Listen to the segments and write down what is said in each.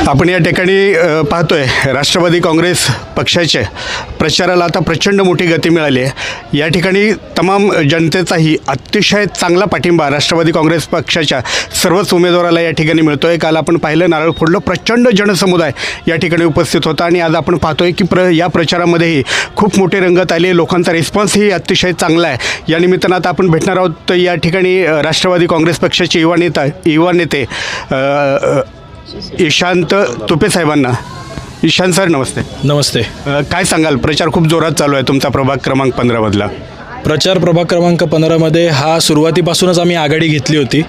आपण या ठिकाणी पाहतोय राष्ट्रवादी काँग्रेस पक्षाचे प्रचाराला आता प्रचंड मोठी गती मिळाली आहे। या ठिकाणी तमाम जनतेचाही अतिशय चांगला पाठिंबा राष्ट्रवादी काँग्रेस पक्षाच्या सर्वच उमेदवाराला या ठिकाणी मिळतोय। काल आपण पाहिलं नारळ फोडलं, प्रचंड जनसमुदाय या ठिकाणी उपस्थित होता आणि आज आपण पाहतोय की या प्रचारामध्येही खूप मोठी रंगत आली, लोकांचा रिस्पॉन्सही अतिशय चांगला आहे। या निमित्तानं आता आपण भेटणार आहोत या ठिकाणी राष्ट्रवादी काँग्रेस पक्षाचे युवा नेते ईशांत तुपे साहेबांना। ईशांत सर नमस्ते। नमस्ते। काय सांगाल, प्रचार खूप जोरात चालू आहे तुमचा प्रभाग क्रमांक 15 मधला। प्रचार प्रभाग क्रमांक 15 मध्ये हा सुरुवातीपासूनच आम्ही आघाडी घेतली होती।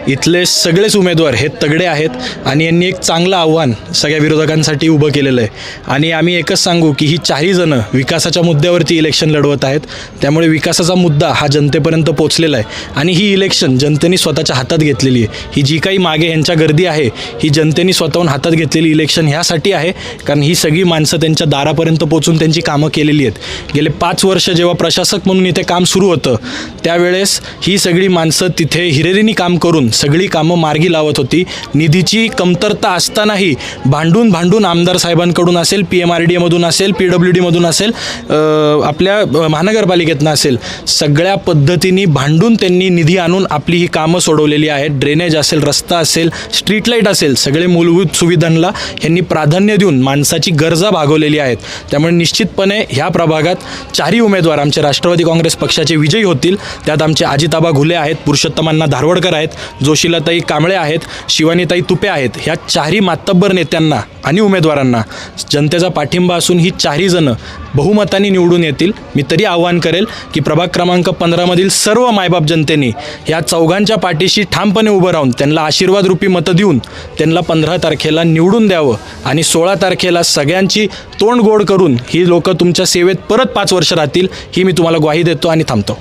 इथले सगळेच उमेदवार हे तगडे आहेत आणि यांनी एक चांगलं आव्हान सगळ्या विरोधकांसाठी उभं केलेलं आहे आणि आम्ही एकच सांगू की ही चारही जणं विकासाच्या मुद्द्यावरती इलेक्शन लढवत आहेत। त्यामुळे विकासाचा मुद्दा हा जनतेपर्यंत पोहोचलेला आहे आणि ही इलेक्शन जनतेने स्वतःच्या हातात घेतलेली आहे। ही जी काही मागे यांच्या गर्दी आहे ही जनतेने स्वतःहून हातात घेतलेली इलेक्शन ह्यासाठी आहे कारण ही सगळी माणसं त्यांच्या दारापर्यंत पोहोचून त्यांची कामं केलेली आहेत। गेले 5 वर्ष जेव्हा प्रशासक म्हणून इथे काम सुरू होतं त्यावेळेस ही सगळी माणसं तिथे हिरेरीने काम करून सगळी कामं मार्गी लावत होती। निधीची कमतरता असतानाही भांडून आमदार साहेबांकडून असेल, PMRDA असेल, PWD मधून असेल, आपल्या महानगरपालिकेतनं असेल, सगळ्या पद्धतीने भांडून त्यांनी निधी आणून आपली ही कामं सोडवलेली आहेत। ड्रेनेज असेल, रस्ता असेल, स्ट्रीट लाईट असेल, सगळे मूलभूत सुविधांना यांनी प्राधान्य देऊन माणसाची गरजा भागवलेली आहेत। त्यामुळे निश्चितपणे ह्या प्रभागात चारही उमेदवार आमचे राष्ट्रवादी काँग्रेस पक्षाचे विजयी होतील। त्यात आमचे अजिताबा घुले आहेत, पुरुषोत्तमांना धारवडकर आहेत, जोशीलाताई कांबळे आहेत, शिवानीताई तुपे आहेत। ह्या चारही मातब्बर नेत्यांना आणि उमेदवारांना जनतेचा पाठिंबा असून ही चारही जणं बहुमताने निवडून येतील। मी तरी आवाहन करेल की प्रभाग क्रमांक 15 मधील सर्व मायबाप जनतेने ह्या चौघांच्या पाठीशी ठामपणे उभं राहून त्यांना आशीर्वाद रूपी मतं देऊन त्यांना 15 तारखेला निवडून द्यावं आणि 16 तारखेला सगळ्यांची तोंड गोड करून ही लोक तुमच्या सेवेत परत 5 वर्ष राहतील ही मी तुम्हाला ग्वाही देतो आणि थांबतो।